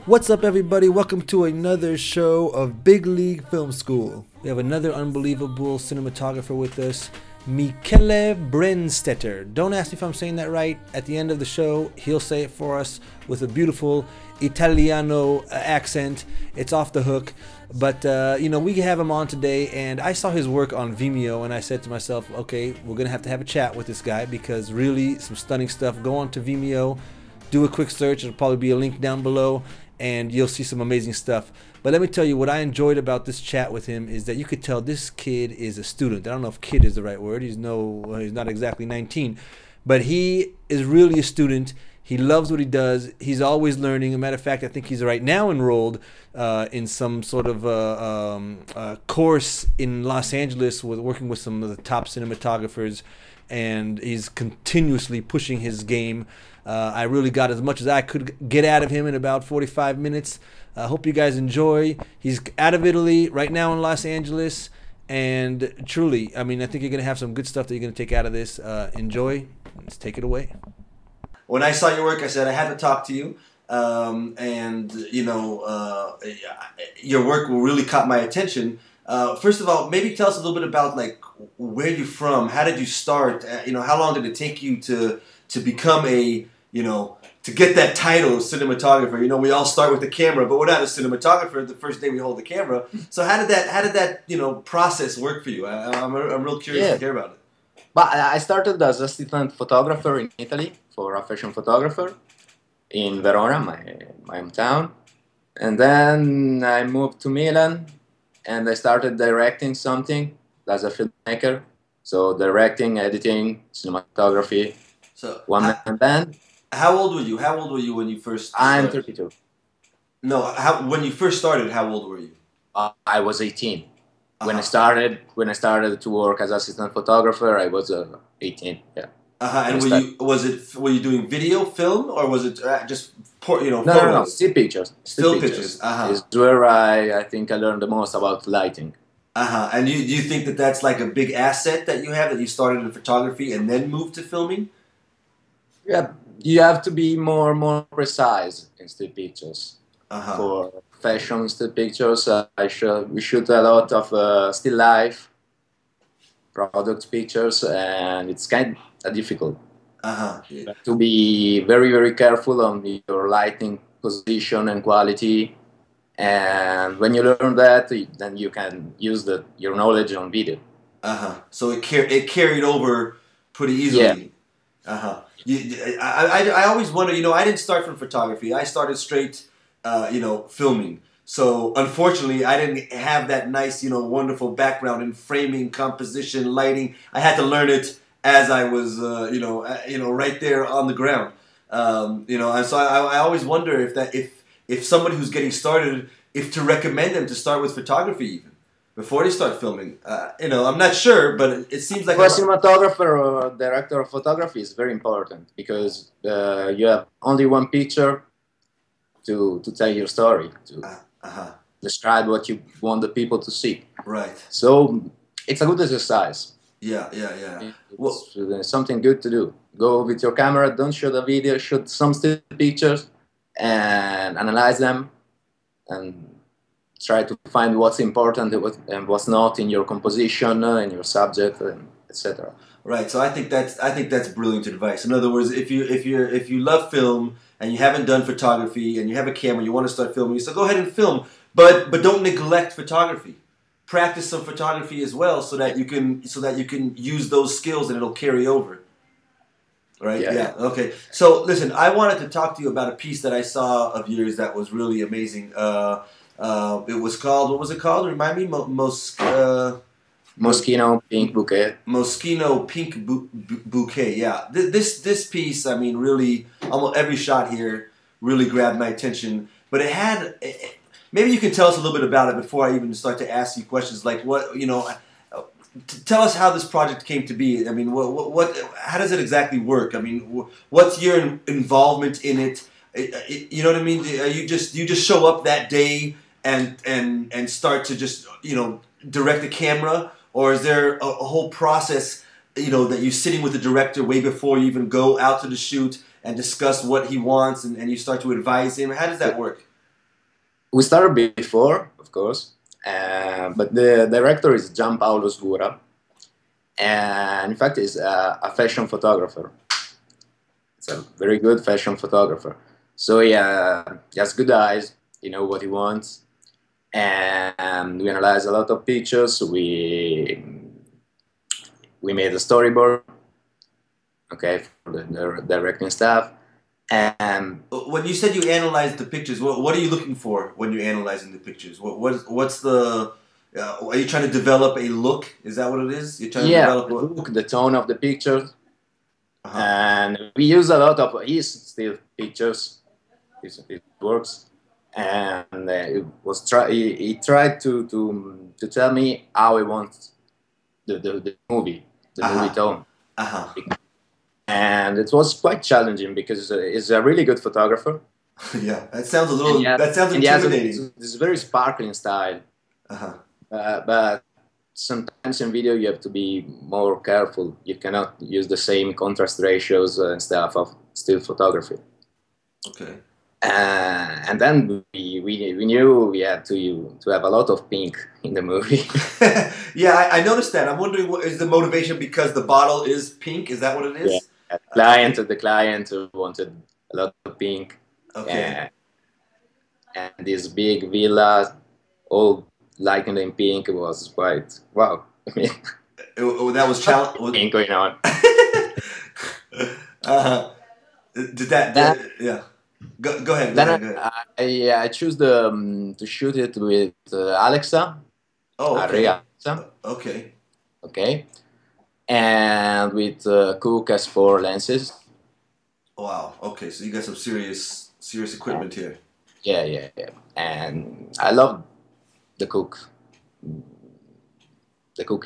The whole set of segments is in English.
What's up, everybody? Welcome to another show of Big League Film School. We have another unbelievable cinematographer with us, Michele Brenstetter. Don't ask me if I'm saying that right. At the end of the show, he'll say it for us with a beautiful Italiano accent. It's off the hook. But, we have him on today, and I saw his work on Vimeo, and I said to myself, okay, we're going to have a chat with this guy because really some stunning stuff. Go on to Vimeo, do a quick search. It'll probably be a link down below, and you'll see some amazing stuff. But let me tell you, what I enjoyed about this chat with him is that you could tell this kid is a student. I don't know if kid is the right word. He's not exactly 19, but he is really a student. He loves what he does. He's always learning. As a matter of fact, I think he's right now enrolled in some sort of course in Los Angeles with working with some of the top cinematographers, and he's continuously pushing his game. I really got as much as I could get out of him in about 45 minutes. I hope you guys enjoy. He's out of Italy, right now in Los Angeles, and truly, I think you're going to have some good stuff that you're going to take out of this. Enjoy. Let's take it away. When I saw your work, I said I had to talk to you, your work really caught my attention. First of all, maybe tell us a little bit about where you're from. How did you start? How long did it take you to become to get that title of cinematographer? We all start with the camera, but we're not a cinematographer the first day we hold the camera. So how did that process work for you? I'm real curious to hear about it. But I started as assistant photographer in Italy for a fashion photographer in Verona, my hometown. And then I moved to Milan and I started directing something as a filmmaker. So directing, editing, cinematography, so one-man band. How old were you? How old were you when you first started? I'm 32. No, when you first started, how old were you? I was 18. When I started to work as assistant photographer, I was 18. Yeah. And were you doing video, film, or was it just photos? No, still pictures. Still pictures. Is where I think I learned the most about lighting. And do you think that that's like a big asset that you have, that you started in photography and then moved to filming? Yeah, you have to be more precise in still pictures. For fashion still pictures, we shoot a lot of still life product pictures, and it's kind of difficult. You have to be very careful on your lighting position and quality, and when you learn that, then you can use your knowledge on video. So it carried over pretty easily. Yeah. I always wonder, I didn't start from photography. I started straight filming. So unfortunately, I didn't have that nice, wonderful background in framing, composition, lighting. I had to learn it as I was, right there on the ground. And so I always wonder if somebody who's getting started, if to recommend them to start with photography even before they start filming. I'm not sure, but it seems like for a cinematographer or director of photography is very important because you have only one picture to tell your story, to describe what you want the people to see. Right. So it's a good exercise. Yeah. It's something good to do. Go with your camera, don't shoot a video, shoot some still pictures and analyze them and try to find what's important and what's not in your composition, in your subject, etc. Right. So I think that's brilliant advice. In other words, if you love film and you haven't done photography and you have a camera, you want to start filming, so go ahead and film, but don't neglect photography. Practice some photography as well, so that you can use those skills and it'll carry over. Right? Yeah. Okay. So listen, I wanted to talk to you about a piece that I saw of yours that was really amazing. It was called, what was it called? Remind me. Moschino Pink Bouquet. Moschino Pink Bouquet, yeah. This piece, really, almost every shot here really grabbed my attention. But it had, maybe you can tell us a little bit about it before I even start to ask you questions. Like tell us how this project came to be. How does it exactly work? What's your involvement in it? You know what I mean? You just show up that day and start to just, direct the camera? Or is there a whole process, that you're sitting with the director way before you even go out to the shoot and discuss what he wants and you start to advise him? How does that work? We started before, of course, but the director is Gianpaolo Sgura, and in fact, is a fashion photographer. It's a very good fashion photographer. So yeah, he has good eyes. He knows what he wants, and we analyze a lot of pictures. We made a storyboard, okay, for the directing staff. And when you said you analyzed the pictures, what are you looking for when you're analyzing the pictures? What's the are you trying to develop a look? Is that what it is? You're trying to develop the look, the tone of the picture. And we use a lot of his still pictures, his works, and he tried to tell me how he wants the movie tone. And it was quite challenging because he's a really good photographer. Yeah, that sounds a little. That sounds intimidating. He has this very sparkling style. But sometimes in video you have to be more careful. You cannot use the same contrast ratios and stuff of still photography. Okay. And then we knew we had to have a lot of pink in the movie. Yeah, I noticed that. I'm wondering, what is the motivation? Because the bottle is pink? Is that what it is? Yeah. The client wanted a lot of pink. Okay. And this big villa, all lighting in pink, was quite wow. I mean, that was challenging going on. Did that? Yeah. Go ahead. Then I choose to shoot it with Alexa. Oh, okay. Alexa. Okay. Okay. And with Cook S4 lenses. Wow. Okay, so you got some serious equipment here. Yeah. And I love the Cook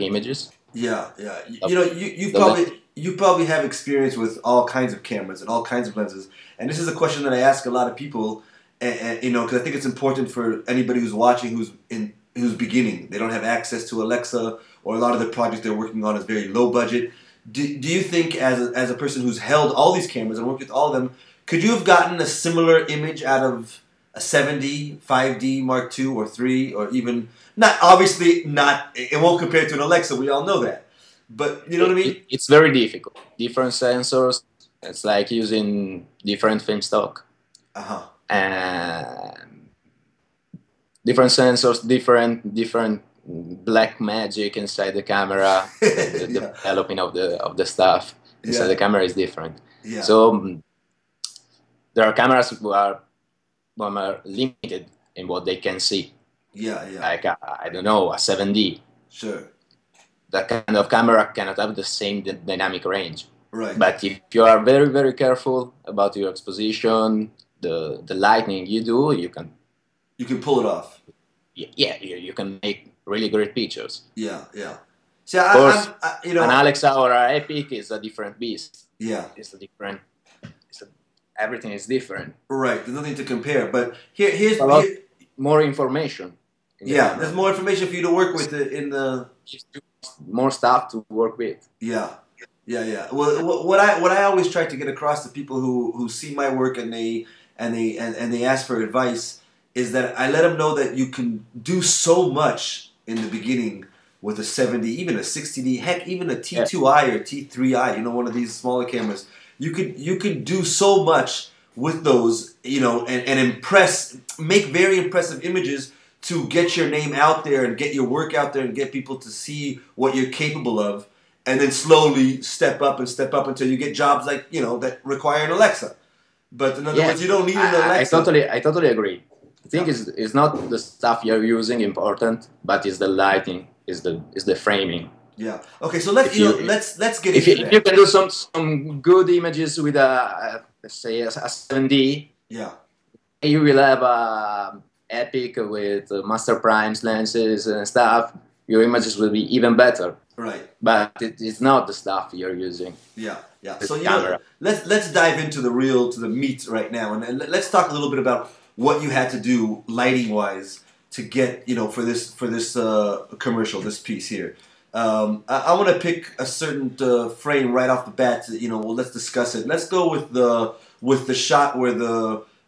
images. Yeah. You know, you probably have experience with all kinds of cameras and all kinds of lenses. And this is a question that I ask a lot of people, and you know, because I think it's important for anybody who's watching who's beginning. They don't have access to Alexa, or a lot of the projects they're working on is very low budget. Do you think, as a person who's held all these cameras and worked with all of them, could you have gotten a similar image out of a 7D, 5D Mark II or 3, or even it won't compare to an Alexa, we all know that. But you know what I mean? It's very difficult. Different sensors. It's like using different film stock. And different sensors, different black magic inside the camera. The developing of the stuff inside the camera is different. Yeah. So there are cameras who are limited in what they can see. Yeah. Like I don't know, a 7D. Sure. That kind of camera cannot have the same dynamic range. Right. But if you are very, very careful about your exposition, the lighting you can pull it off. Yeah, you can make really great pictures. Yeah. See, of course, an Alexa or an Epic is a different beast. Yeah. Everything is different. Right. There's nothing to compare. But here's more information. There's more information for you to work with in the more stuff to work with. Yeah. Well, what I always try to get across to people who see my work and they ask for advice is that I let them know that you can do so much in the beginning with a 7D, even a 60D, heck, even a T2i or T3i. You know, one of these smaller cameras. You can do so much with those, you know, and make very impressive images to get your name out there and get your work out there and get people to see what you're capable of, and then slowly step up until you get jobs like, you know, that require an Alexa. But in other words, you don't need an Alexa. I totally agree. I think it's not the stuff you're using important, but it's the lighting, is the framing. Yeah. Okay. So let's get into that. If you can do some good images with let's say a 7D. Yeah. You will have a Epic with Master Primes lenses and stuff. Your images will be even better. Right. But it's not the stuff you're using. Yeah. So let's dive into the meat right now, and let's talk a little bit about what you had to do lighting wise to get, you know, for this commercial, this piece here. I want to pick a certain frame right off the bat. You know, well, let's discuss it. Let's go with the shot where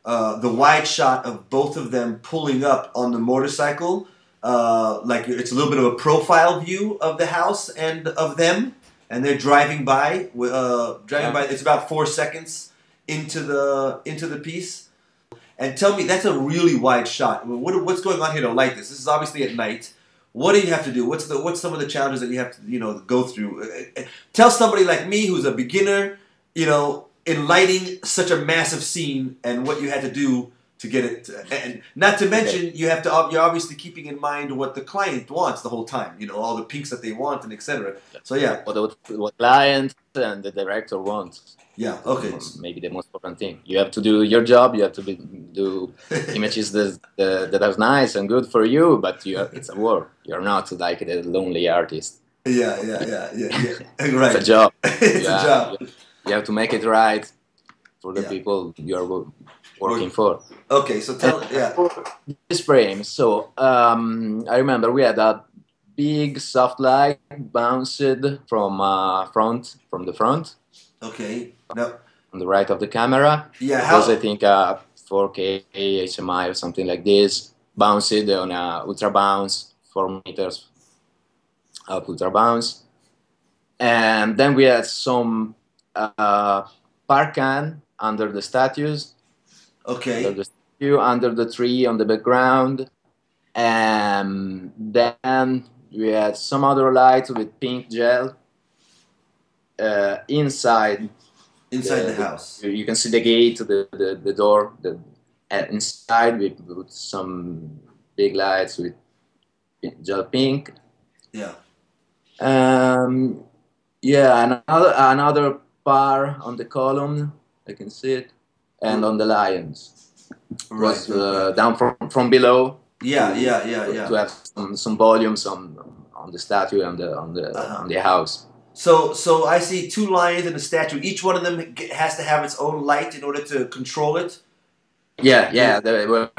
the wide shot of both of them pulling up on the motorcycle. Like it's a little bit of a profile view of the house and of them, and they're driving by. It's about 4 seconds into the piece. And tell me, that's a really wide shot. What's going on here to light this? This is obviously at night. What do you have to do? What's some of the challenges that you have to go through? Tell somebody like me who's a beginner, in lighting such a massive scene and what you had to do to get it. And not to mention, you're obviously keeping in mind what the client wants the whole time. All the pinks that they want and etc. So yeah, what client and the director wants. Yeah. Okay. Maybe the most important thing. You have to do your job. You have to do images that are nice and good for you. But it's a work. You're not like the lonely artist. Yeah. Right. It's a job. It's a job. You have to make it right for the people you are working for. Okay. So tell. For this frame. So I remember we had a big soft light bounced from the front. Okay. No. On the right of the camera. Yeah. Because I think 4K HMI or something like this, bounced on a ultra bounce, 4 meters of ultra bounce, and then we had some parkan under the statues. Okay. Under the statue, under the tree on the background, and then we had some other lights with pink gel. Inside the house. You can see the gate, the door. Inside we put some big lights with gel pink. Yeah. Yeah, another bar on the column. I can see it, and on the lions. Right. Down from below. Yeah. To have some volumes on the statue and on the house. So I see 2 lions and a statue. Each one of them has to have its own light in order to control it. Yeah. They were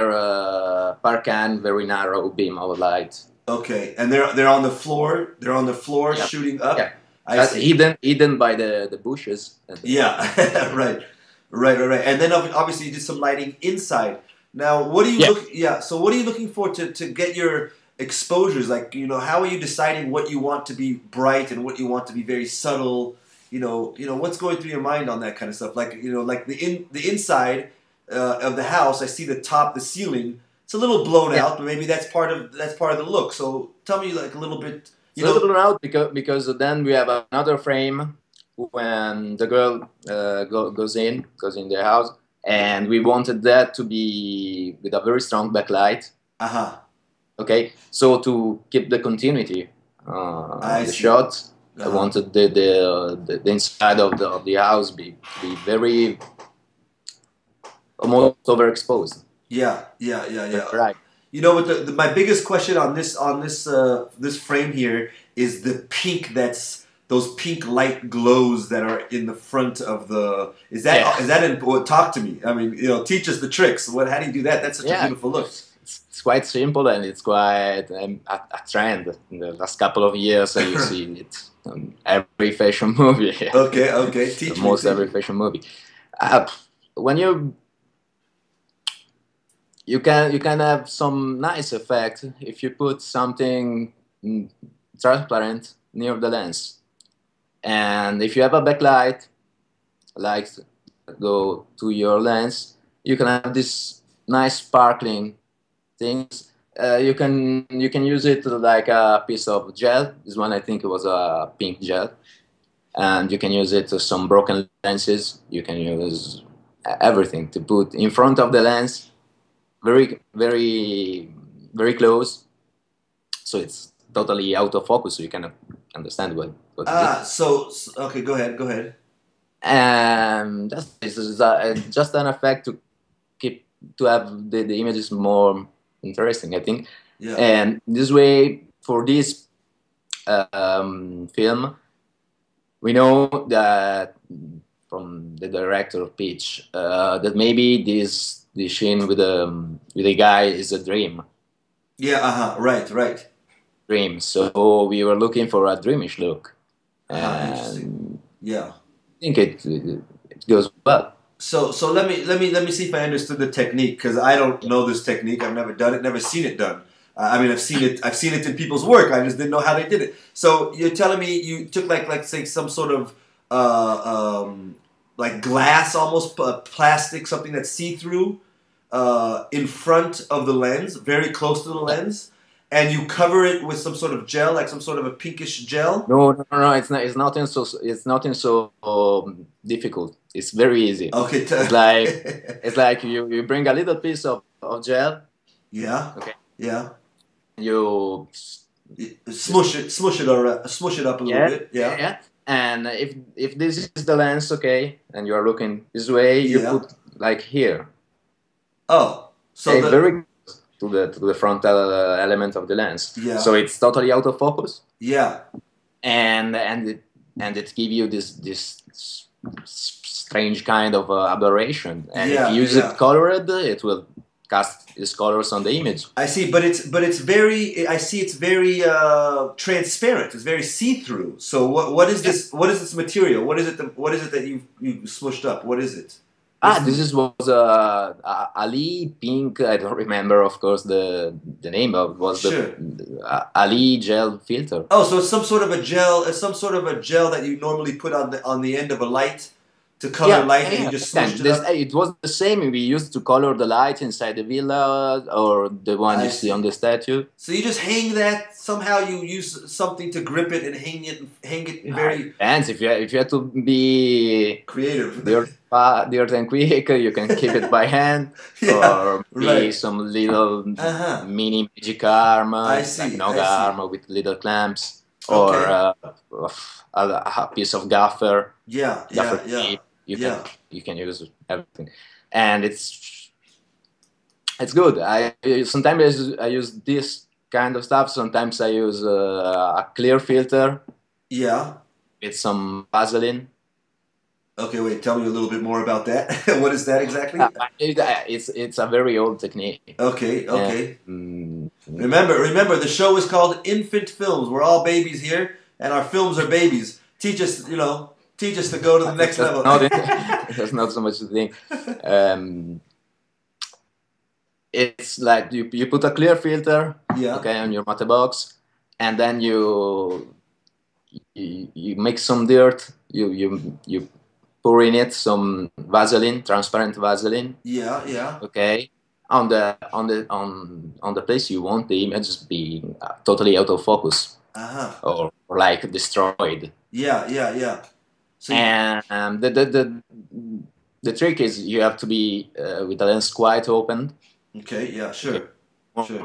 parkan, very narrow beam of light. Okay, and they're on the floor. They're on the floor shooting up. Yeah, that's hidden by the bushes. Yeah, right. And then obviously you did some lighting inside. Now, what do you So what are you looking for to get your exposures? Like, how are you deciding what you want to be bright and what you want to be very subtle? What's going through your mind on that kind of stuff? Like, like the inside of the house, I see the top, the ceiling. It's a little blown out, but maybe that's part of the look. So tell me like a little bit. It's a little blown out because then we have another frame when the girl goes in the house, and we wanted that to be with a very strong backlight. Okay, so to keep the continuity, the shot, I wanted the inside of the house be very almost overexposed. Yeah. Right. But my biggest question on this frame here is the pink. Those pink light glows that are in the front of the. Is that talk to me? I mean, teach us the tricks. How do you do that? That's such a beautiful look. It's quite simple, and it's quite a trend in the last couple of years. You see it on every fashion movie. Okay. Teach me. Every fashion movie. When you can have some nice effect if you put something transparent near the lens, and if you have a backlight, like go to your lens, you can have this nice sparkling things. You can use it like a piece of gel. This one I think it was a pink gel, and you can use it to some broken lenses. You can use everything to put in front of the lens, very close, so it's totally out of focus, so you cannot understand what so okay, go ahead. And this is just an effect to have the images more interesting, I think. Yeah. And this way, for this film, we know that from the director pitch that maybe this scene with the guy is a dream. Yeah. Right. Dream. So we were looking for a dreamish look. Interesting. Yeah. I think it goes well. So let me see if I understood the technique, because I don't know this technique. I've never done it, never seen it done. I mean, I've seen it in people's work. I just didn't know how they did it. So you're telling me you took like say some sort of like glass, almost plastic, something that's see through, in front of the lens, very close to the lens, and you cover it with some sort of gel, like some sort of a pinkish gel. No. It's not. It's nothing so. It's nothing so difficult. It's very easy. Okay. It's like you bring a little piece of gel. Yeah. Okay. Yeah. You smush it up a little bit. Yeah. Yeah. And if this is the lens, okay, and you are looking this way, you put like here. Oh, so very close to the frontal element of the lens. Yeah. So it's totally out of focus. Yeah. And it gives you this strange kind of aberration. And if you use it colored, it will cast its colors on the image. I see, but it's very. I see it's very transparent. It's very see-through. So what is this? What is this material? What is it? What is it that you smushed up? What is it? This was Ali Pink. I don't remember, of course, the name of it was the Ali gel filter. Oh, so it's some sort of a gel. It's some sort of a gel that you normally put on the end of a light to color light, and you just smushed it up. It was the same we used to color the light inside the villa or the one you see on the statue. So you just hang that somehow. You use something to grip it and hang it very. Depends if you have to be creative. Dirt and quick, you can keep it by hand, or some little mini magic arm, like Nog arm with little clamps, or a piece of gaffer. Tape. You can use everything, and it's good. Sometimes I use this kind of stuff. Sometimes I use a clear filter. Yeah. With some Vaseline. Okay, wait. Tell me a little bit more about that. What is that exactly? It's a very old technique. Okay. Remember, the show is called Infant Films. We're all babies here, and our films are babies. Teach us to go to the next level. There's not so much to think. It's like you put a clear filter, on your matte box, and then you make some dirt. You pour in it some Vaseline, transparent Vaseline. Yeah. Okay. On the place you want the image being totally out of focus. Or like destroyed. Yeah. So and the trick is you have to be with the lens quite open. Okay. Yeah. Sure.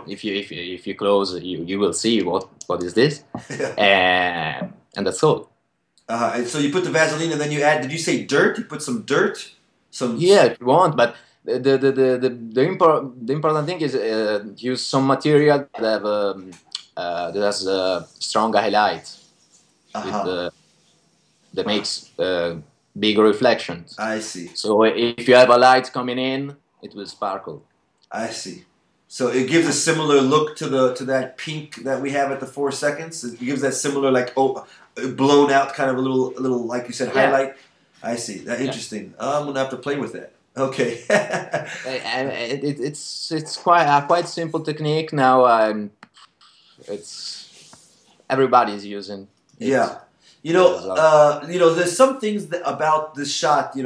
If you close, you will see what is this, and that's all. And so you put the Vaseline, and then you add. Did you say dirt? You put some dirt. If you want, but the important thing is use some material that has a strong highlight. That makes big reflections. I see. So if you have a light coming in, it will sparkle. I see. So it gives a similar look to that pink that we have at the 4 seconds. It gives that similar blown out kind of a little like you said highlight. I see. That's interesting. I'm gonna have to play with that. Okay. And it's quite simple technique now. Everybody's using it. Yeah. There's some things about this shot. We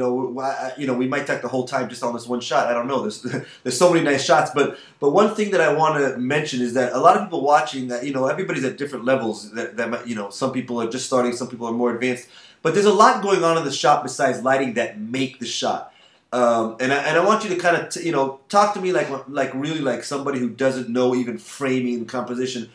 might take the whole time just on this one shot. I don't know. There's so many nice shots, but one thing that I want to mention is that a lot of people watching that, everybody's at different levels. That some people are just starting, some people are more advanced. But there's a lot going on in the shot besides lighting that make the shot. And I want you to kind of talk to me like really like somebody who doesn't know even framing and composition.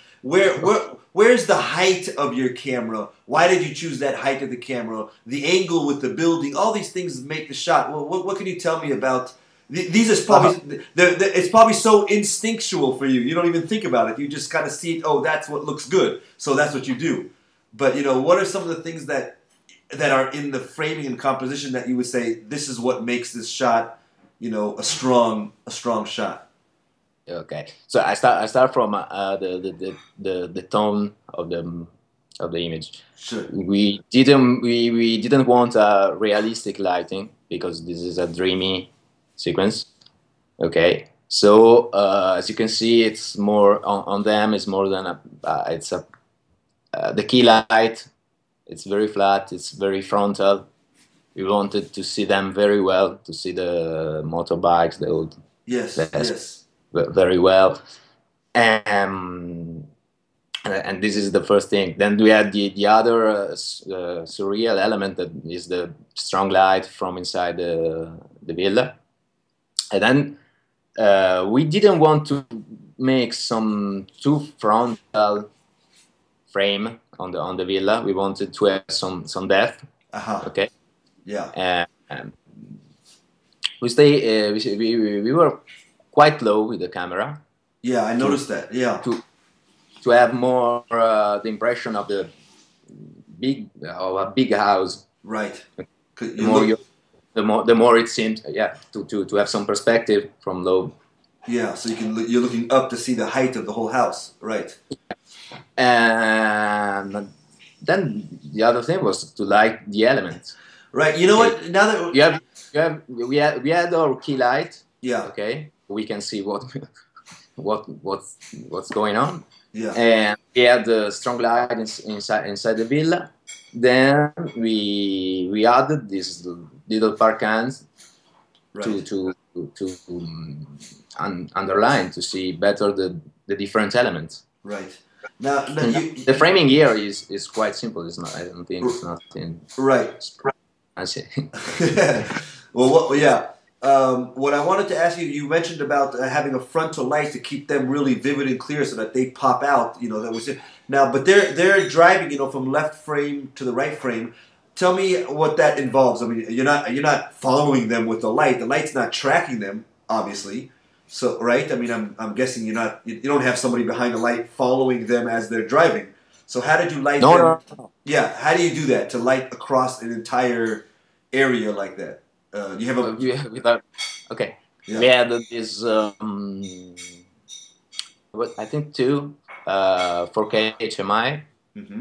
Where's the height of your camera? Why did you choose that height of the camera? The angle with the building, all these things make the shot. What can you tell me about? These are probably it's probably so instinctual for you. You don't even think about it. You just kind of see it. Oh, that's what looks good. So that's what you do. But what are some of the things that are in the framing and composition that you would say this is what makes this shot, a strong shot? Okay, so I start from the tone of the of the image. Sure. We didn't want a realistic lighting because this is a dreamy sequence. Okay, so as you can see, it's more on them. It's more than a. It's a the key light. It's very flat. It's very frontal. We wanted to see them very well, to see the motorbikes, the old. Yes. Very well. And this is the first thing. Then we had the other surreal element that is the strong light from inside the villa. And then we didn't want to make some too frontal frame on the villa. We wanted to have some depth. Okay. Yeah. And we were quite low with the camera. Yeah, I noticed that. Yeah. To have more the impression of a big house. Right. The more it seems, yeah, to have some perspective from low. Yeah, so you're looking up to see the height of the whole house, right? And then the other thing was to light the elements. Right. You know what? Now that we had our key light. Yeah. Okay. We can see what's going on. Yeah. And we had the strong light inside the villa. Then we added these little parkans to underline, to see better the different elements. Right. Now the framing here is quite simple. It's not. I don't think it's nothing. Right. I see. Well, yeah. What I wanted to ask you, you mentioned about having a frontal light to keep them really vivid and clear so that they pop out. You know, that was it. Now, but they're driving, you know, from left frame to the right frame. Tell me what that involves. I mean, you're not following them with the light. The light's not tracking them, obviously. So, right? I mean, I'm guessing you don't have somebody behind the light following them as they're driving. So how did you light them? No. Yeah, how do you do that to light across an entire area like that? You have a okay. Yeah. We had this I think two 4K HMI.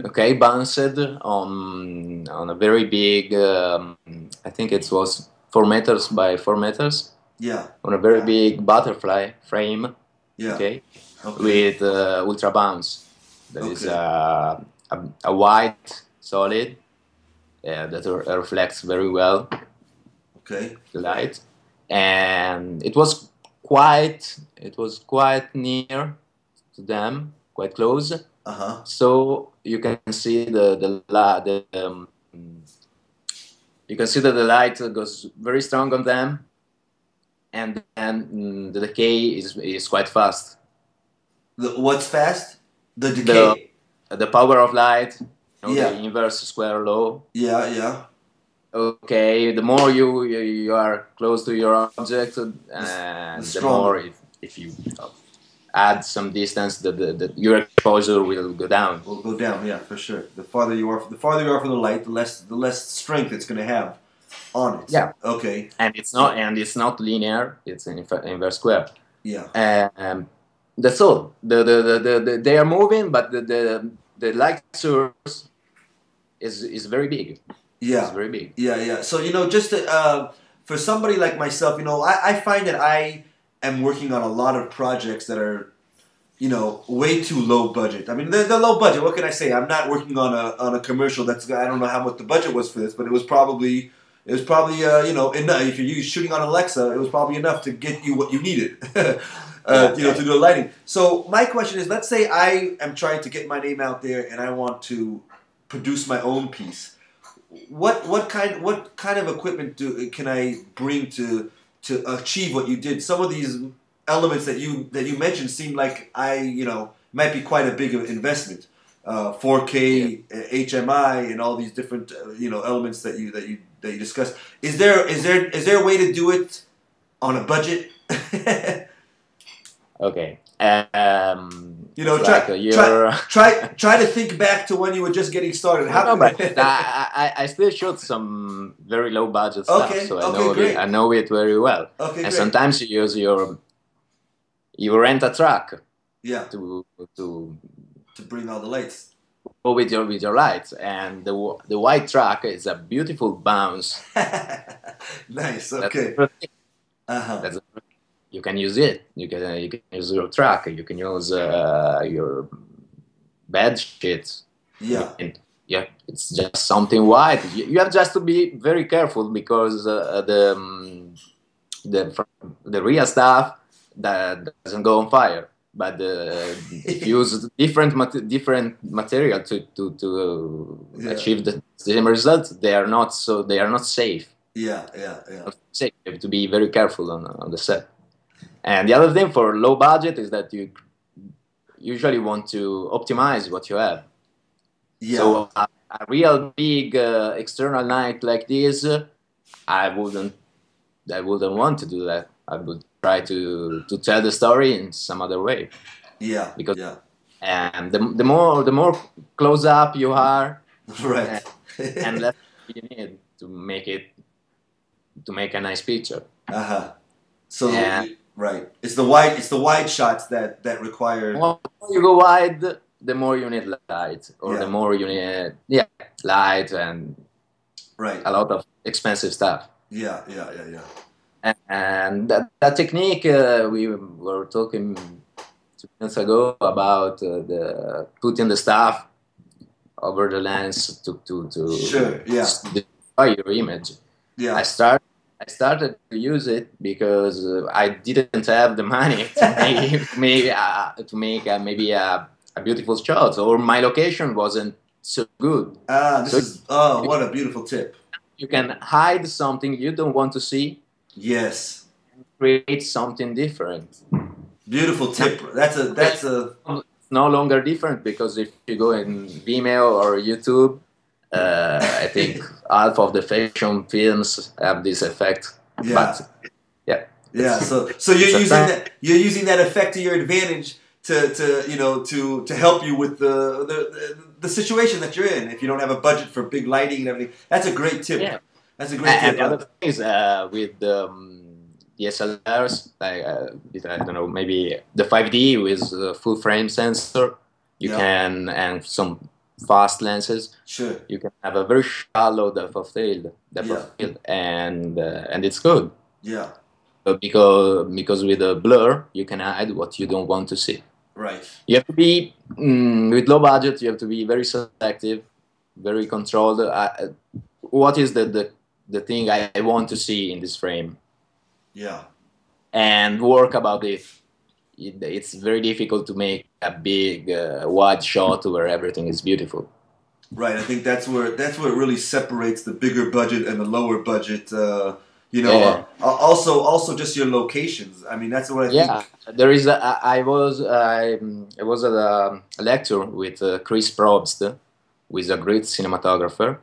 Okay, bounced on a very big. I think it was 4 meters by 4 meters. Yeah. On a very big butterfly frame. Yeah. Okay. With ultra bounce. That is a white solid that reflects very well. Okay. The light, and it was quite near to them, quite close. So you can see you can see that the light goes very strong on them, and then the decay is quite fast. What's fast? The decay. The power of light. You know, the inverse square law. Yeah. Okay, the more you are close to your object, and the more if you add some distance, your exposure will go down. Will go down, yeah, for sure. The farther you are from the light, the less strength it's going to have on it. Yeah. Okay. And it's not linear. It's an inverse square. Yeah. That's all. They are moving, but the light source is very big. Yeah. It's very big. Yeah. So, you know, just for somebody like myself, you know, I find that I am working on a lot of projects that are, you know, way too low budget. I mean, they're low budget. What can I say? I'm not working on a commercial that's, I don't know how much the budget was for this, but it was probably you know, enough. If you're shooting on Alexa, it was probably enough to get you what you needed. You know, to do the lighting. So my question is, let's say I am trying to get my name out there and I want to produce my own piece. What kind of equipment can I bring to achieve what you did? Some of these elements that you mentioned seem like might be quite a big investment. 4K HMI and all these different elements that you discussed. Is there a way to do it on a budget? Okay. You know, try to think back to when you were just getting started. I still shoot some very low budget stuff, so I know it very well. Okay, and sometimes you use you rent a truck. Yeah. To bring all the lights. with your lights, and the white track is a beautiful bounce. Nice. Okay. That's, you can use it. You can use your track. You can use your bed sheets. Yeah. Yeah, it's just something white. You have just to be very careful, because the real stuff that doesn't go on fire. But if you use different material to achieve the same result, they are not safe. Yeah. Not safe. You have to be very careful on the set. And the other thing for low budget is that you usually want to optimize what you have. Yeah. So a real big external night like this, I wouldn't want to do that. I would try to tell the story in some other way. Yeah. Because and the more close up you are, right, and less you need to make a nice picture. So right, it's the wide shots that require. The more you go wide, the more you need light, or the more you need light and a lot of expensive stuff. Yeah. And that technique we were talking 2 minutes ago about the putting the stuff over the lens to destroy your image. Yeah. I started to use it because I didn't have the money to make maybe a beautiful shot, or my location wasn't so good. What a beautiful tip. You can hide something you don't want to see. Yes. And create something different. Beautiful tip. That's a. It's no longer different, because if you go in Vimeo or YouTube, I think half of the fashion films have this effect. Yeah. But, So you're using that effect to your advantage to help you with the situation that you're in. If you don't have a budget for big lighting and everything, that's a great tip. Yeah. That's a great tip. And the other thing is with DSLRs, like I don't know, maybe the 5D with full frame sensor, you can, and some fast lenses. Sure. You can have a very shallow depth of field, and it's good. Yeah. But because with a blur, you can hide what you don't want to see. Right. You have to be with low budget. You have to be very selective, very controlled. What is the thing I want to see in this frame? Yeah. And work about it. It's very difficult to make a big wide shot where everything is beautiful. Right. I think that's where it really separates the bigger budget and the lower budget. Also just your locations. I mean, that's what I think. There is. I was at a lecture with Chris Probst, who is a great cinematographer,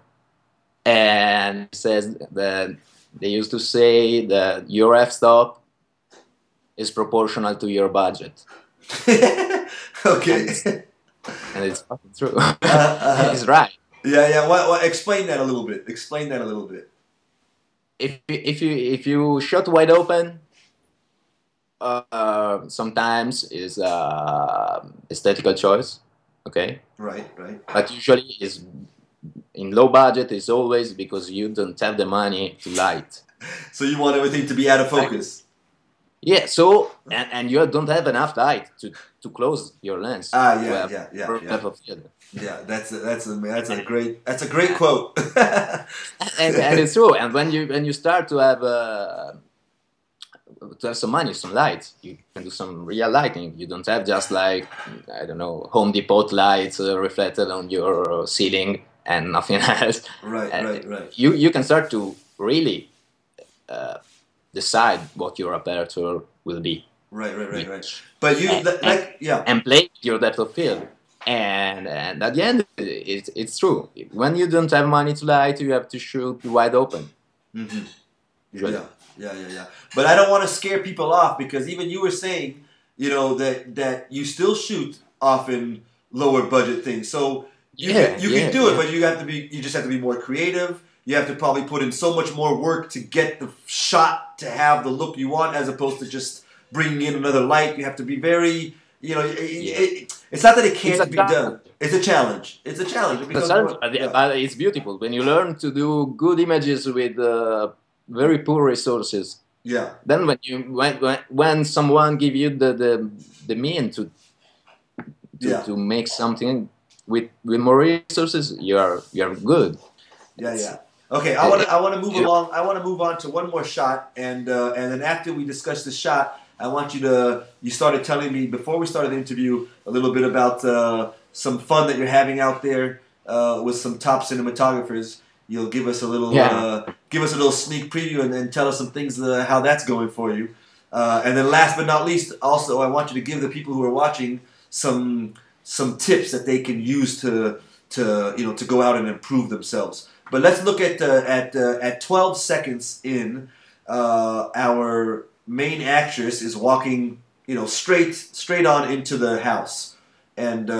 and he says that they used to say that your f-stop is proportional to your budget. Okay. And it's true. He's right. Yeah. Well, explain that a little bit. If you shot wide open, sometimes is aesthetical choice. Okay. Right. But usually is in low budget is always because you don't have the money to light. So you want everything to be out of focus. Yeah, so and you don't have enough light to close your lens. Yeah. Yeah, that's a great quote. and it's true. And when you start to have some money, some light, you can do some real lighting. You don't have just like, I don't know, Home Depot lights reflected on your ceiling and nothing else. Right. You can start to really decide what your aperture will be. Right. But and play your depth of field. And at the end, it's true. When you don't have money to light, you have to shoot wide open. Mm-hmm. Usually. Yeah. But I don't want to scare people off, because even you were saying, that you still shoot often lower budget things. So you can do it, but you just have to be more creative. You have to probably put in so much more work to get the shot to have the look you want, as opposed to just bringing in another light. You have to be very, it's not that it can't be done. It's a challenge. It's a challenge because but it's beautiful when you learn to do good images with very poor resources. Yeah. Then when someone give you the mean to make something with more resources, you're good. Yeah. Okay, I want to move along. I want to move on to one more shot, and then after we discuss the shot, I want you to. You started telling me before we started the interview a little bit about some fun that you're having out there with some top cinematographers. You'll give us a little sneak preview, and then tell us some things how that's going for you. And then last but not least, also I want you to give the people who are watching some tips that they can use to go out and improve themselves. But let's look at 12 seconds in. Our main actress is walking, straight on into the house, and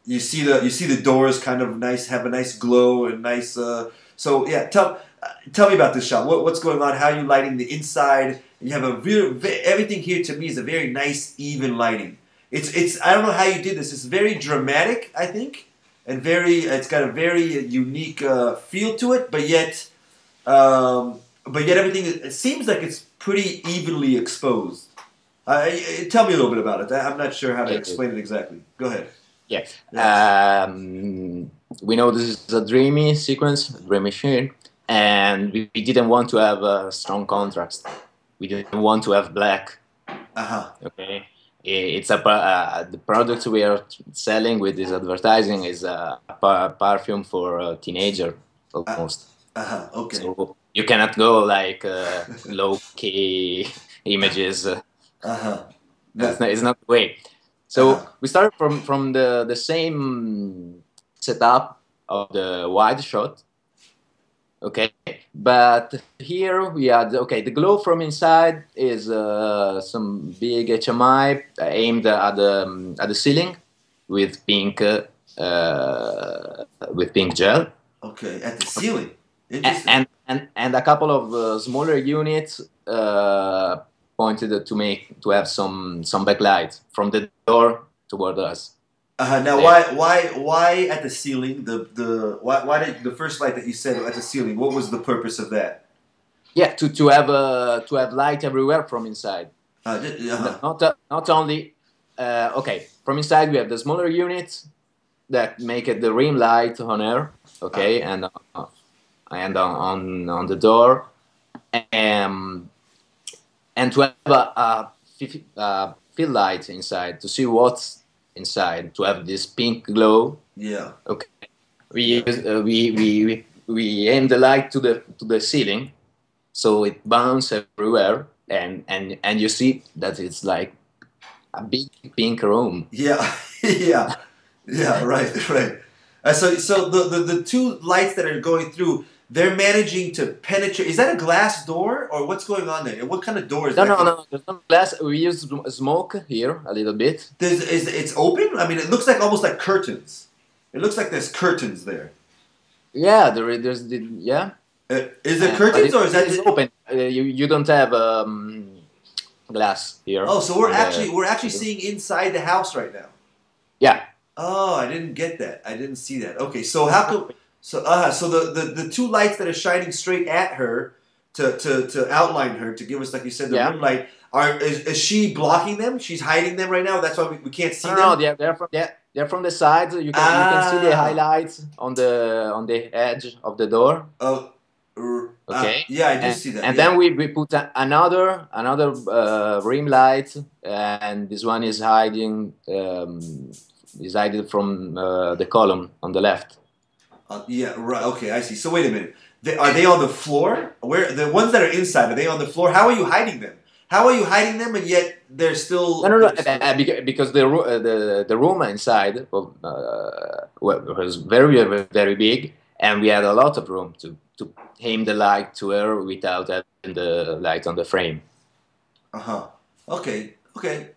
you see the doors kind of have a nice glow and nice. So yeah, tell me about this shot. What's going on? How are you lighting the inside? You have everything here to me is a very nice, even lighting. It's I don't know how you did this. It's very dramatic, I think. And it's got a very unique feel to it, but yet everything. It seems like it's pretty evenly exposed. Tell me a little bit about it. I'm not sure how to explain it exactly. Go ahead. Yes. We know this is a dreamy sequence, dreamy scene, and we didn't want to have a strong contrast. We didn't want to have black. Okay. It's the product we are selling with this advertising is a perfume for a teenager almost. Okay. So you cannot go like low key images. It's not the way. So we start from the same setup of the wide shot. Okay, but here we had the glow from inside is some big HMI aimed at the ceiling with pink gel. Okay, at the ceiling. And a couple of smaller units pointed to have some backlight from the door toward us. Now, why at the ceiling? Why did the first light that you said at the ceiling? What was the purpose of that? Yeah, to have light everywhere from inside. Not only from inside we have the smaller units that make it the rim light on air. Okay, and on the door, and to have a field light inside to see what's inside, to have this pink glow. Yeah. Okay. We aim the light to the ceiling, so it bounces everywhere, and you see that it's like a big pink room. Yeah. Right. So the two lights that are going through, they're managing to penetrate. Is that a glass door, or what's going on there? What kind of door is that? No. There's no glass. We use smoke here a little bit. It's open? I mean, it looks like almost like curtains. It looks like there's curtains there. Yeah, there's yeah. Is it curtains or is that open? You don't have glass here. Oh, so we're actually seeing inside the house right now. Yeah. Oh, I didn't get that. I didn't see that. Okay, so how come? So the two lights that are shining straight at her to outline her, to give us, like you said, the rim light. Is she blocking them? She's hiding them right now. That's why we can't see them. No, they're from the sides. You can see the highlights on the edge of the door. Oh, okay. Yeah, I do see that. And then we put another rim light, and this one is hiding from the column on the left. Yeah, right. Okay, I see. So wait a minute. Are they on the floor? Where the ones that are inside? Are they on the floor? How are you hiding them? How are you hiding them, and yet they're still? No. Because the room inside was very, very big, and we had a lot of room to aim the light to her without having the light on the frame. Okay.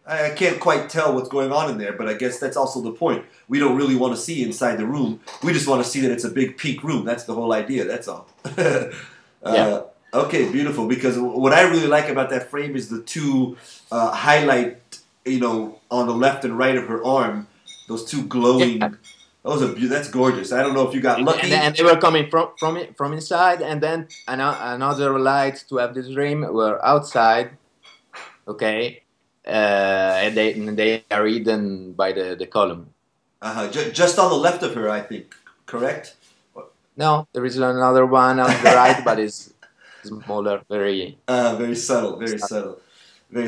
I can't quite tell what's going on in there, but I guess that's also the point. We don't really want to see inside the room. We just want to see that it's a big pink room. That's the whole idea. That's all. Yeah. Okay, beautiful. Because what I really like about that frame is the two highlight, on the left and right of her arm, those two glowing That's gorgeous. I don't know if you got lucky. And they were coming from inside, and then another light to have the dream were outside. Okay, and they are hidden by the column. Just on the left of her, I think. Correct? No, there is another one on the right, but it's smaller, very subtle, very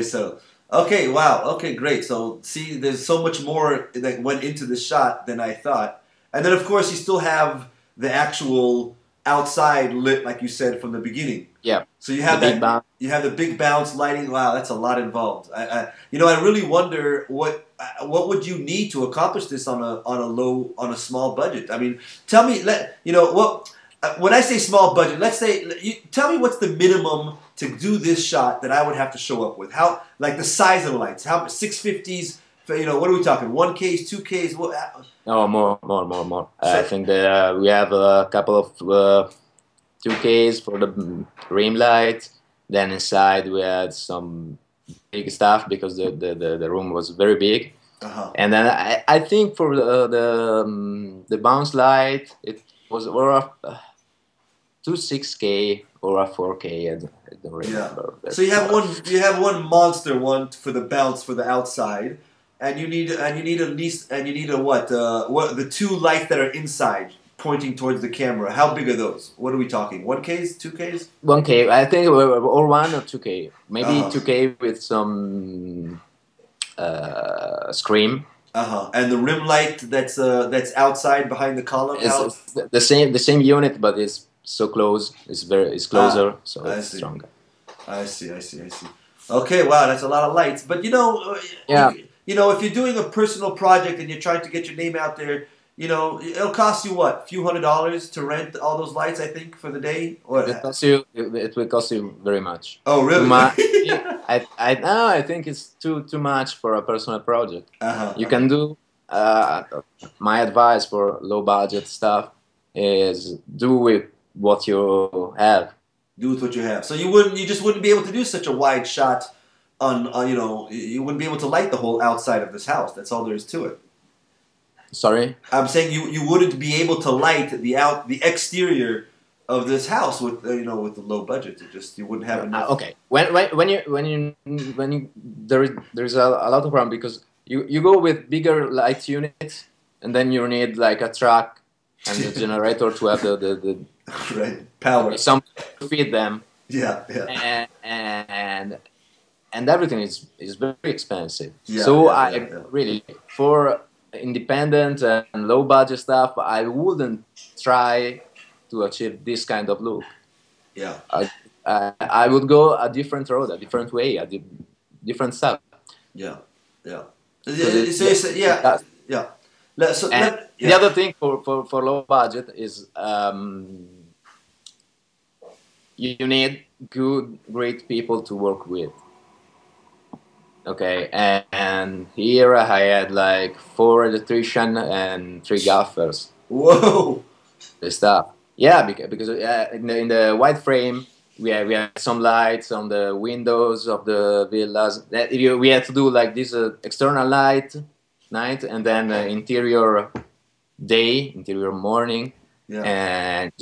subtle. Okay, wow. Okay, great. So see, there's so much more that went into the shot than I thought. And then, of course, you still have the actual outside lit, like you said from the beginning. Yeah. So you have you have the big bounce lighting. Wow, that's a lot involved. I really wonder what would you need to accomplish this on a small budget. I mean, tell me, when I say small budget, let's say tell me what's the minimum to do this shot that I would have to show up with. How, like, the size of the lights? How 650s? What are we talking? 1Ks, 2Ks? What? No, more. I think that we have a couple of 2Ks for the rim light. Then inside we had some big stuff because the room was very big. And then I think for the bounce light, it was or a 2.6K or a 4K. I don't remember. So you have one monster one for the bounce for the outside, and you need what the two lights that are inside pointing towards the camera. How big are those? What are we talking? 1Ks, 2Ks? 1K. I think or 1 or 2K. Maybe 2K with some scream. And the rim light that's outside behind the column. It's the same unit, but it's so close. It's closer, so it's stronger. I see. Okay, wow, that's a lot of lights. But if you're doing a personal project and you're trying to get your name out there, it'll cost you what, a few $100s to rent all those lights, I think, for the day. It will cost you very much. Oh, really? I think it's too much for a personal project. You can do. My advice for low budget stuff is do with what you have. Do with what you have. So you just wouldn't be able to do such a wide shot on you wouldn't be able to light the whole outside of this house. That's all there is to it. Sorry? I'm saying you wouldn't be able to light the exterior of this house with with the low budget. You wouldn't have enough. Okay. When you there's a lot of problem because you go with bigger light units and then you need like a truck and a generator to have the right power. Some to feed them. Yeah. And everything is very expensive. Really for independent and low budget stuff, I wouldn't try to achieve this kind of look. Yeah. I would go a different road, a different way, a different stuff. Yeah. The other thing for low budget is you need great people to work with. Okay, and here I had like 4 electricians and 3 gaffers. Whoa! The stuff. Yeah, because in the white frame we had some lights on the windows of the villas. We had to do like this external night, and then interior morning. Yeah. And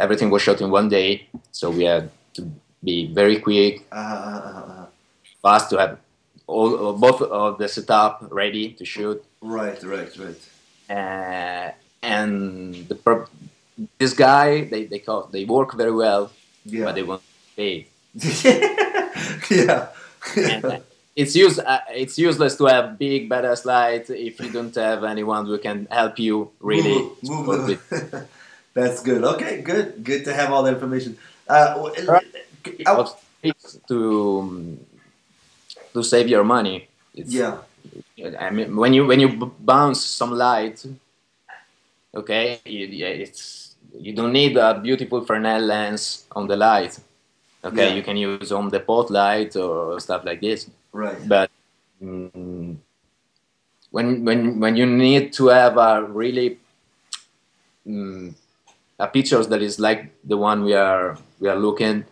everything was shot in one day, so we had to be very quick, fast to have both of the setup ready to shoot. Right. And this guy, they work very well, but they won't pay. Yeah. And it's useless to have big badass lights if you don't have anyone who can help you really move it. That's good. Okay, good to have all that information. To save your money. I mean, when you bounce some light, okay, you don't need a beautiful Fresnel lens on the light. Okay, you can use on the pot light or stuff like this. Right. But when you need to have a really a pictures that is like the one we are looking,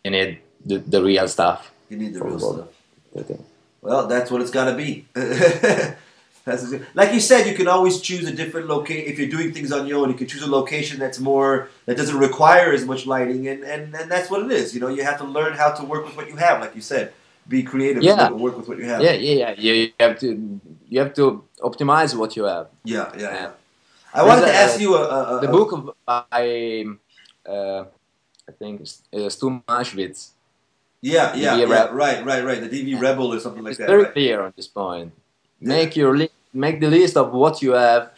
you need the real stuff. You need the real stuff. Okay. Well, that's what it's got to be. Like you said, you can always choose a different location. If you're doing things on your own, you can choose a location that's more, that doesn't require as much lighting, and that's what it is. You know, you have to learn how to work with what you have, like you said. Be creative and work with what you have. Yeah. You have to optimize what you have. Yeah. I wanted to ask you the book by I think Stu Maschwitz. Yeah, right. The DV Rebel or something like that. It's very clear on this point. Make make the list of what you have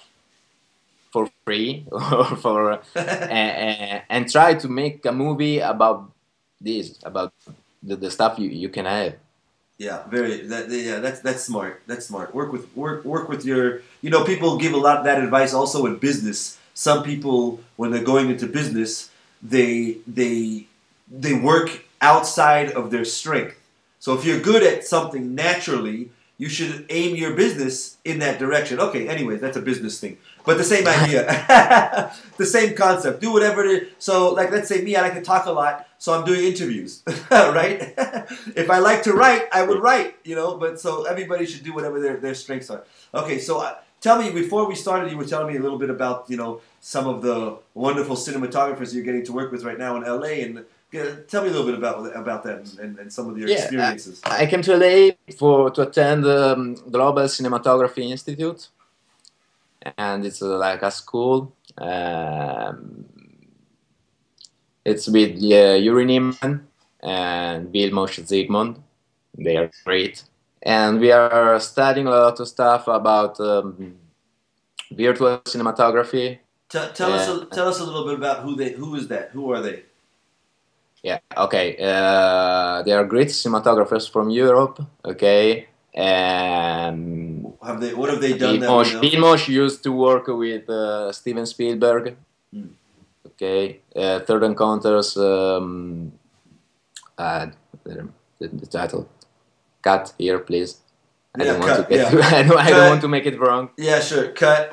for free or for and try to make a movie about this, about the stuff you can have. Yeah, that's smart. That's smart. Work with your. You know, people give a lot of that advice also in business. Some people, when they're going into business, they work outside of their strength. So if you're good at something naturally, you should aim your business in that direction. Okay, anyways, that's a business thing. But the same idea. The same concept. Do whatever it is. So, like, let's say me, I like to talk a lot, so I'm doing interviews, right? If I like to write, I would write, you know, but so everybody should do whatever their strengths are. Okay, so tell me, before we started, you were telling me a little bit about, you know, some of the wonderful cinematographers you're getting to work with right now in LA, and tell me a little bit about that and some of your experiences. I came to LA to attend the Global Cinematography Institute, and it's like a school. It's with Yuri Neiman and Bill Moshe Zygmunt. They are great, and we are studying a lot of stuff about virtual cinematography. Tell us a little bit about who are they? Yeah, okay. They are great cinematographers from Europe, okay. And what have they done? Bill Moshe used to work with Steven Spielberg. Okay, Third Encounters. The title. Cut here, please. I don't want to get. I don't want to make it wrong. Yeah, sure. Cut.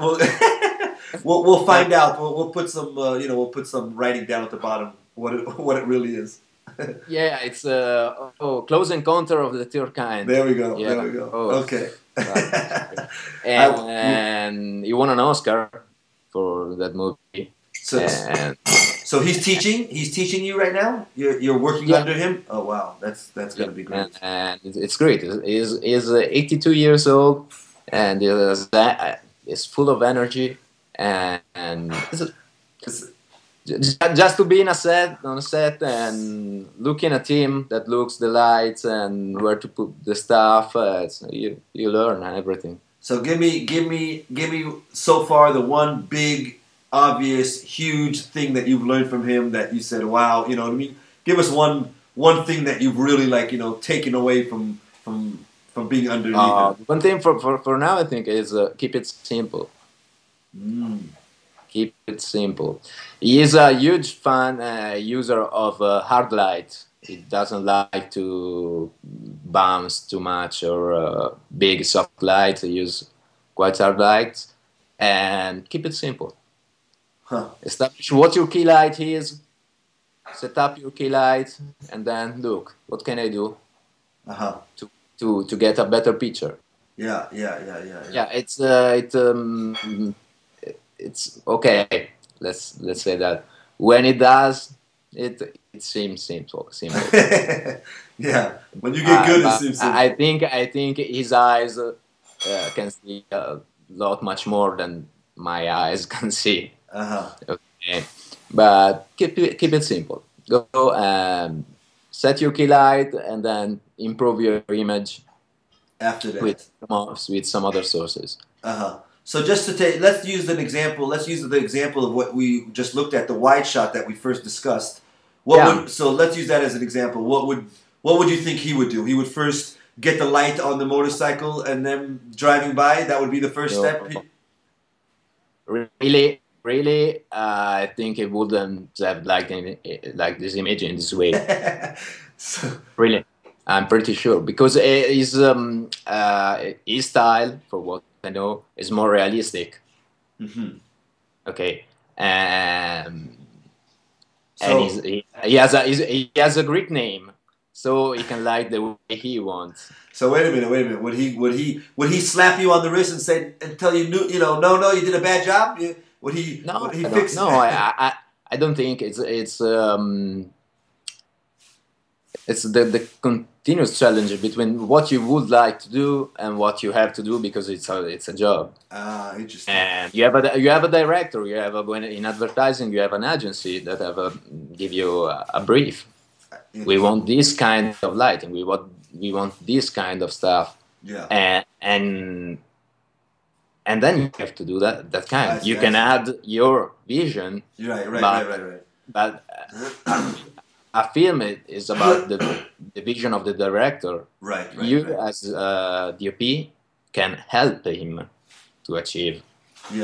We'll find out. We'll put some. We'll put some writing down at the bottom what it really is. Yeah, it's Close Encounter of the Third Kind. There we go. Yeah. There we go. Okay. and he won an Oscar for that movie. So he's teaching. He's teaching you right now. You're working under him. Oh wow, that's gonna be great. And it's great. He's 82 years old, and he's full of energy, and just to be on a set and looking at him that looks the lights and where to put the stuff. You learn everything. So give me so far the one big, obvious, huge thing that you've learned from him that you said, wow, you know what I mean? Give us one thing that you've really taken away from being underneath him. One thing for now I think is keep it simple. Keep it simple. He is a huge user of hard light. He doesn't like to bounce too much or big soft light. He uses quite hard lights, and keep it simple. Establish what your key light is. Set up your key light, and then look, what can I do to get a better picture? Yeah. It's okay. Let's say that when it does, it seems simple. Yeah, when you get good, it seems simple. I think his eyes can see a lot much more than my eyes can see. Okay, but keep it simple. Go and set your key light, and then improve your image after that with some other sources. So just to let's use an example. Let's use the example of what we just looked at, the wide shot that we first discussed. So let's use that as an example. What would you think he would do? He would first get the light on the motorcycle and then driving by. That would be the first step. Really, I think he wouldn't have liked this image in this way. Really, I'm pretty sure, because his style, for what I know, is more realistic. Okay, and he has a Greek name, so he can light the way he wants. So wait a minute. Would he slap you on the wrist and say and tell you, no, you did a bad job? Would he No, fix? no, I don't think it's the continuous challenge between what you would like to do and what you have to do, because it's a job. Ah, interesting. And you have a director. You have when in advertising you have an agency that give you a brief. We want this kind of lighting. We want this kind of stuff. Yeah. And then you have to do that kind. You can add your vision. Right. But a film is about the vision of the director. Right. You as DOP can help him to achieve,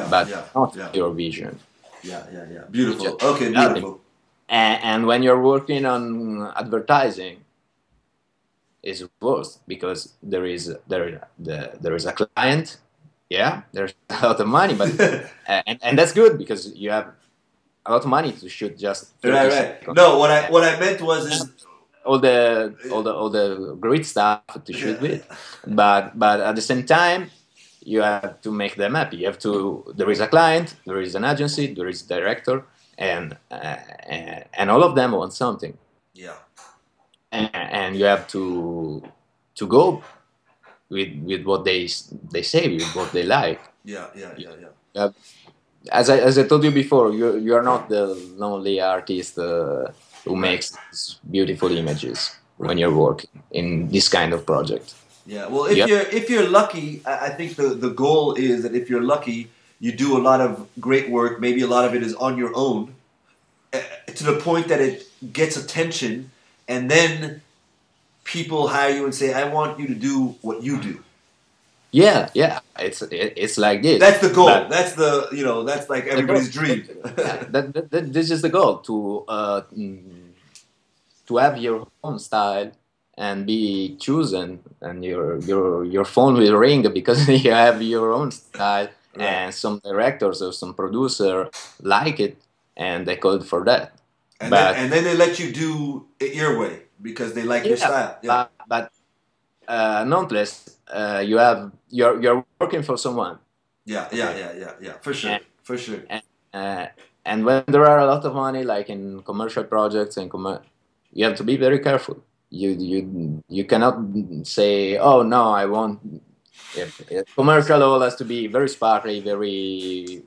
but not your vision. Yeah. Beautiful. Okay, beautiful. And when you're working on advertising, it's worse, because there is a client. Yeah, there's a lot of money, but and that's good, because you have a lot of money to shoot just 30 seconds. No, what I meant was all the great stuff to shoot with, but at the same time you have to make them happy. You have to. There is a client, there is an agency, there is a director, and all of them want something. Yeah. And you have to go with what they say, with what they like. Yeah. As I told you before, you are not the lonely artist who makes beautiful images when you're working in this kind of project. Yeah. Well, if you're lucky, I think the goal is that if you're lucky, you do a lot of great work. Maybe a lot of it is on your own, to the point that it gets attention, and then people hire you and say, "I want you to do what you do." Yeah. It's like this. That's the goal. That's that's like everybody's dream. This is the goal, to have your own style and be chosen, and your phone will ring because you have your own style. Right. And some directors or some producer like it, and they call it for that. And then they let you do it your way because they like your style. Yeah. But nonetheless, you're working for someone. Yeah. For sure. And when there are a lot of money, like in commercial projects and you have to be very careful. You cannot say, "Oh no, I want." Commercial all has to be very sparkly, very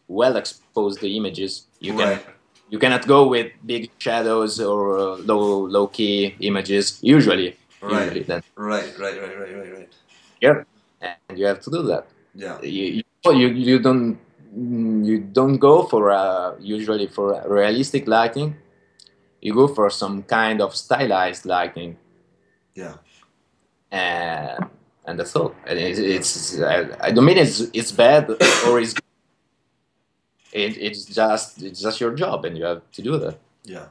well exposed the images. You cannot go with big shadows or low key images. Usually then. Right. Yeah, and you have to do that. Yeah. You don't go for usually for realistic lighting. You go for some kind of stylized lighting. Yeah. And that's all. And I don't mean it's bad or it's good. It's just your job, and you have to do that. Yeah.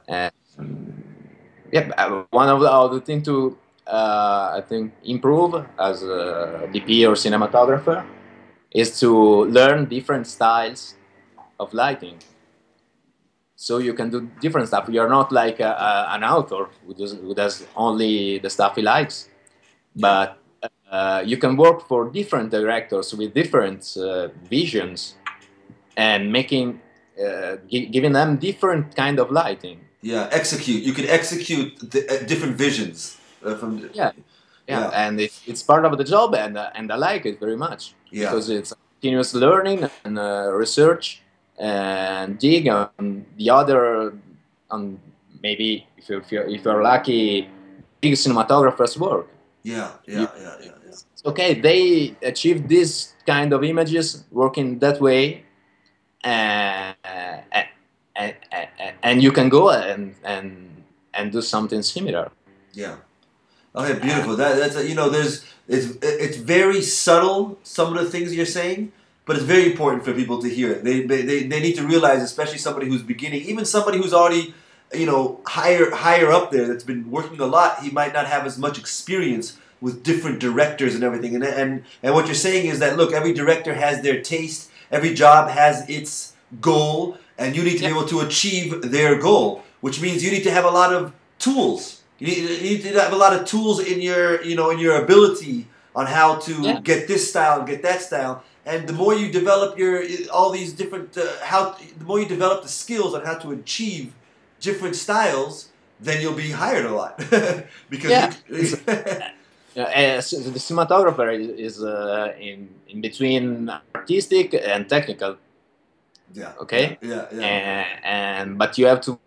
One of the other thing to I think improve as a DP or cinematographer is to learn different styles of lighting. So you can do different stuff. You're not like an author who does only the stuff he likes, but you can work for different directors with different visions, and giving them different kind of lighting. Yeah, execute. You can execute different visions. And it's part of the job, and I like it very much because it's continuous learning and research and dig on the other, on maybe if you're lucky, big cinematographers' work. Yeah. Okay, they achieve this kind of images working that way, and you can go and do something similar. Yeah. Okay, beautiful. That's it's very subtle, some of the things you're saying, but it's very important for people to hear it. They need to realize, especially somebody who's beginning, even somebody who's already higher up there, that's been working a lot. He might not have as much experience with different directors and everything. And what you're saying is that, look, every director has their taste, every job has its goal, and you need to be able to achieve their goal, which means you need to have a lot of tools You need to have a lot of tools in your, in your ability on how to get this style, get that style. And the more you develop all these different, the more you develop the skills on how to achieve different styles, then you'll be hired a lot. Because so the cinematographer is in between artistic and technical. Yeah. Okay. Yeah. And but you have to,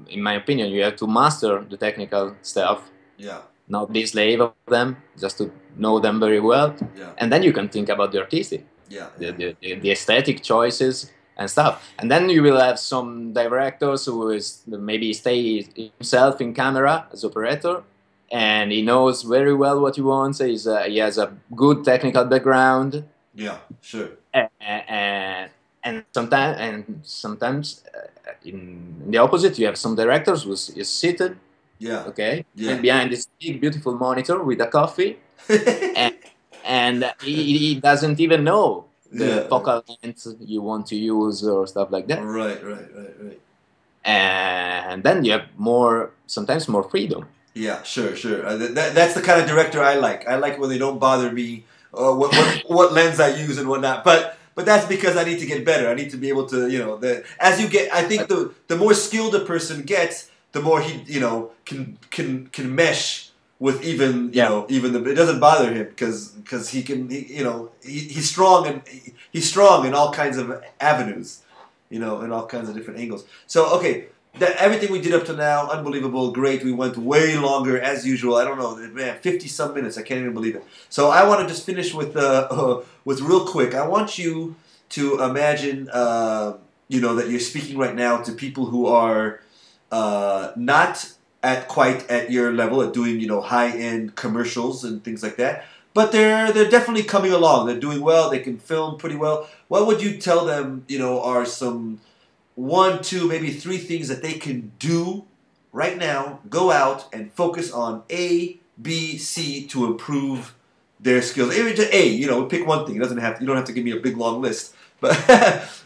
in my opinion, you have to master the technical stuff. Yeah. Not be slave of them, just to know them very well. Yeah. And then you can think about the artistic. Yeah. The aesthetic choices and stuff. And then you will have some directors who is maybe stay himself in camera as operator, and he knows very well what he wants. He has a good technical background. Yeah, sure. And sometimes in the opposite, you have some directors who is seated. Yeah. Okay. Yeah. And behind this big, beautiful monitor with a coffee, and he doesn't even know the focal length you want to use or stuff like that. Right. And then you have sometimes more freedom. Yeah, sure. That's the kind of director I like. I like when they don't bother me what lens I use and whatnot. But that's because I need to get better. I need to be able to, as you get, I think the more skilled a person gets, the more he, can mesh with even, even it doesn't bother him because he can, he's strong and he's strong in all kinds of avenues, in all kinds of different angles. So, okay. Everything we did up to now, unbelievable, great. We went way longer as usual. I don't know, man, 50-some minutes. I can't even believe it. So I want to just finish with real quick. I want you to imagine, that you're speaking right now to people who are not quite at your level at doing, high-end commercials and things like that. But they're definitely coming along. They're doing well. They can film pretty well. What would you tell them, are some 1, 2, maybe 3 things that they can do right now, go out and focus on A, B, C to improve their skills. Even just A, pick one thing. You don't have to give me a big long list, but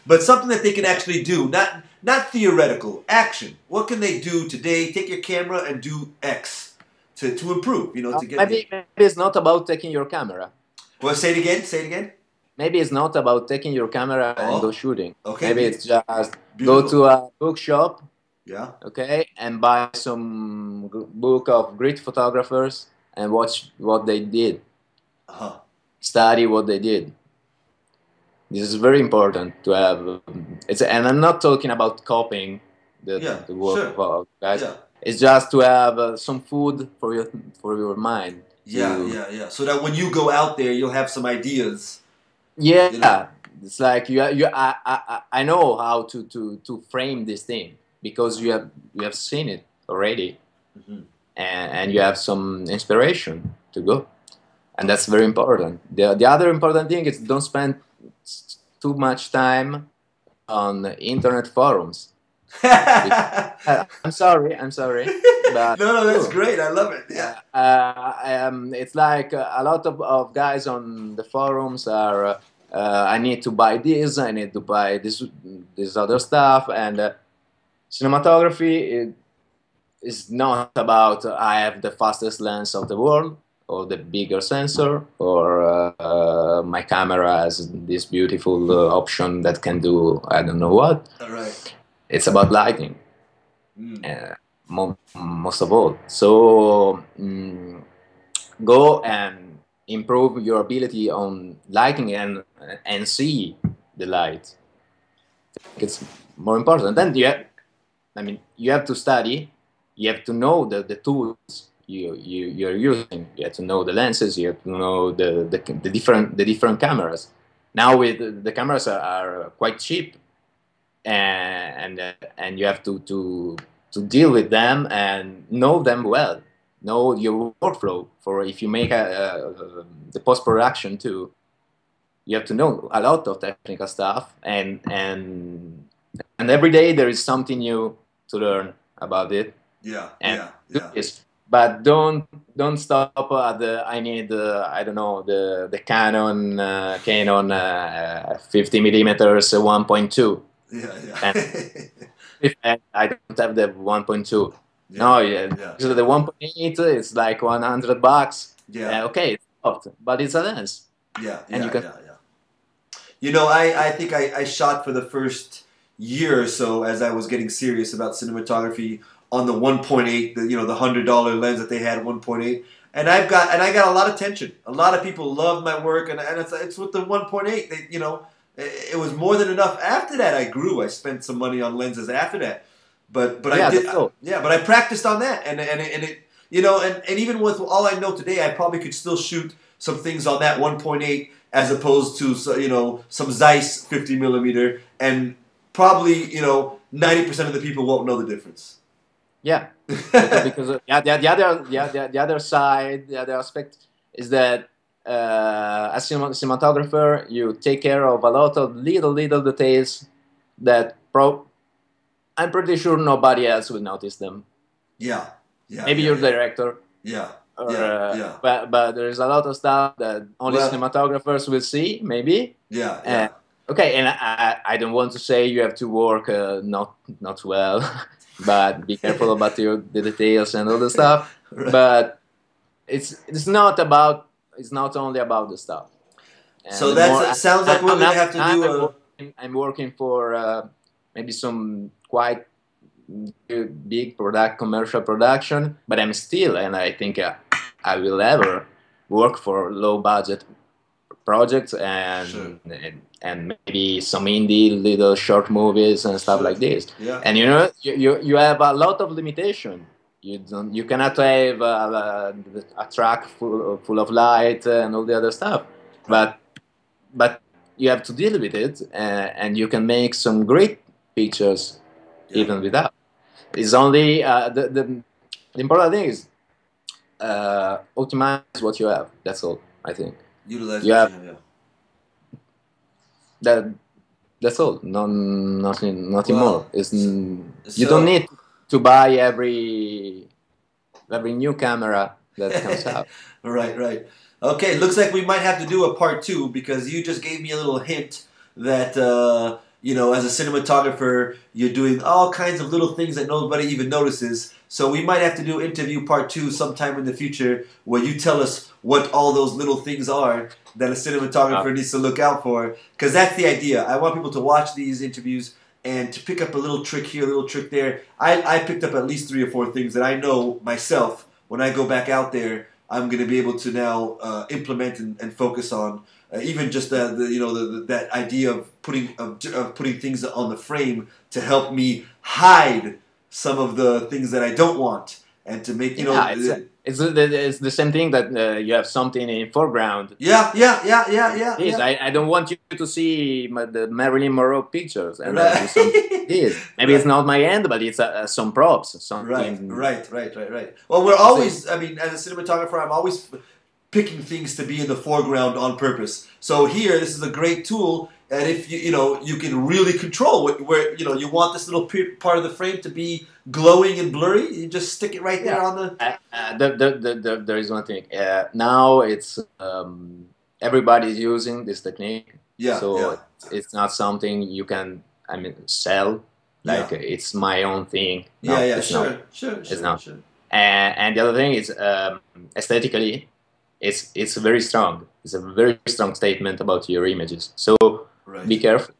but something that they can actually do, not theoretical, action. What can they do today? Take your camera and do X to improve. To get maybe it's not about taking your camera. Well, say it again. Maybe it's not about taking your camera and go shooting. Okay. Maybe it's just Beautiful. go to a bookshop. Yeah. Okay, and buy some book of great photographers and watch what they did. Study what they did. This is very important to have. And I'm not talking about copying the work of guys. Yeah. It's just to have some food for your mind. Yeah. So that when you go out there, you'll have some ideas. Yeah, it's like I know how to frame this thing because you have seen it already, and you have some inspiration to go, and that's very important. The other important thing is don't spend too much time on internet forums. I'm sorry. But no, that's great. I love it. Yeah. It's like a lot of guys on the forums are. I need to buy this. I need to buy this other stuff. And cinematography is not about I have the fastest lens of the world or the bigger sensor or my camera has this beautiful option that can do I don't know what. All right. It's about lighting. Most of all. So go and improve your ability on lighting and see the light. I think it's more important. Then you have to study. You have to know the tools you're using. You have to know the lenses. You have to know the different cameras. Now with the cameras are quite cheap, and you have to deal with them and know them well. Know your workflow for if you make the post-production too. You have to know a lot of technical stuff, and every day there is something new to learn about it. Yeah. But don't stop at the I need I don't know the Canon 50 millimeters 1.2. Yeah. And I don't have the 1.2. No, yeah. So the 1.8 is like $100. Yeah. Okay, it's soft, but it's a lens. Yeah, and you can. You know, I think I shot for the first year or so as I was getting serious about cinematography on the 1.8, the $100 lens that they had 1.8, and I got a lot of attention. A lot of people loved my work, and it's with the 1.8. It was more than enough. After that, I grew. I spent some money on lenses after that, but I did, cool. But I practiced on that, and it and even with all I know today, I probably could still shoot some things on that 1.8 as opposed to some Zeiss 50 millimeter, and probably 90% of the people won't know the difference. Yeah, because the other side, the other aspect is that as a cinematographer, you take care of a lot of little details that I'm pretty sure nobody else will notice them. Yeah. Maybe your director. Yeah. But there's a lot of stuff that only cinematographers will see, maybe. Yeah. Okay, and I don't want to say you have to work not well, but be careful about the details and all the stuff. Right. But it's not only about the stuff. And so it sounds like we're gonna have to do. I'm working for maybe some quite big commercial production, but I'm still, and I think I will ever work for low budget projects and maybe some indie little short movies and stuff like this. Yeah. And you have a lot of limitation. You cannot have a track full of light and all the other stuff, but you have to deal with it, and you can make some great pictures even without. It's only the important thing is optimize what you have. That's all, I think. Utilize what you have. That's all. Nothing more. You don't need to buy every new camera that comes out. Right. Okay, looks like we might have to do a part 2 because you just gave me a little hint that as a cinematographer, you're doing all kinds of little things that nobody even notices. So we might have to do interview part 2 sometime in the future where you tell us what all those little things are that a cinematographer needs to look out for. Because that's the idea. I want people to watch these interviews and to pick up a little trick here, a little trick there. I picked up at least 3 or 4 things that I know myself when I go back out there. I'm going to be able to now implement and focus on. Even just that idea of putting things on the frame to help me hide some of the things that I don't want, and to make it's the same thing that you have something in foreground. Yeah. I don't want you to see the Marilyn Monroe pictures, and maybe it's not my end, but it's some props. Something. Right. Well, we're always. I mean, as a cinematographer, I'm always picking things to be in the foreground on purpose. So here, this is a great tool, and if you can really control where you want this little part of the frame to be glowing and blurry, you just stick it right there on the. There is one thing. Now it's everybody's using this technique. So it's not something you can sell. Like it's my own thing. Sure. And the other thing is aesthetically. It's very strong. It's a very strong statement about your images. So be careful.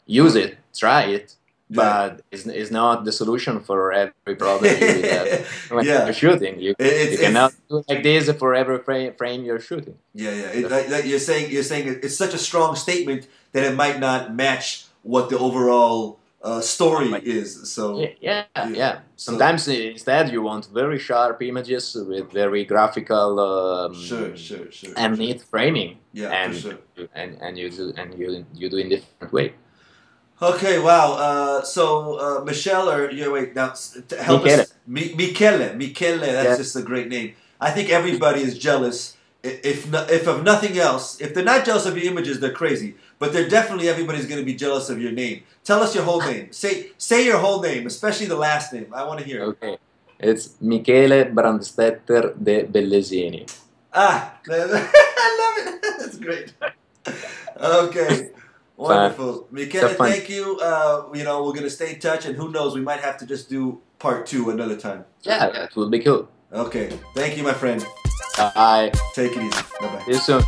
Use it. Try it. But it's not the solution for every problem you have when you're shooting. You cannot do like this for every frame you're shooting. Like you're saying it's such a strong statement that it might not match what the overall story is. So sometimes instead you want very sharp images with very graphical and neat framing. And you do in different way. Okay, wow. So Michelle, help us. Michele, that's just a great name. I think everybody is jealous. If of nothing else, if they're not jealous of your images, they're crazy. But everybody's going to be jealous of your name. Tell us your whole name. Say your whole name, especially the last name. I want to hear it. Okay. It's Michele de Bellesin. I love it. That's great. Okay. Wonderful. Michele, thank you. You know, we're going to stay in touch, and who knows, we might have to just do part 2 another time. Yeah, it would be cool. Okay. Thank you, my friend. Bye. Take it easy. Bye-bye. See you soon.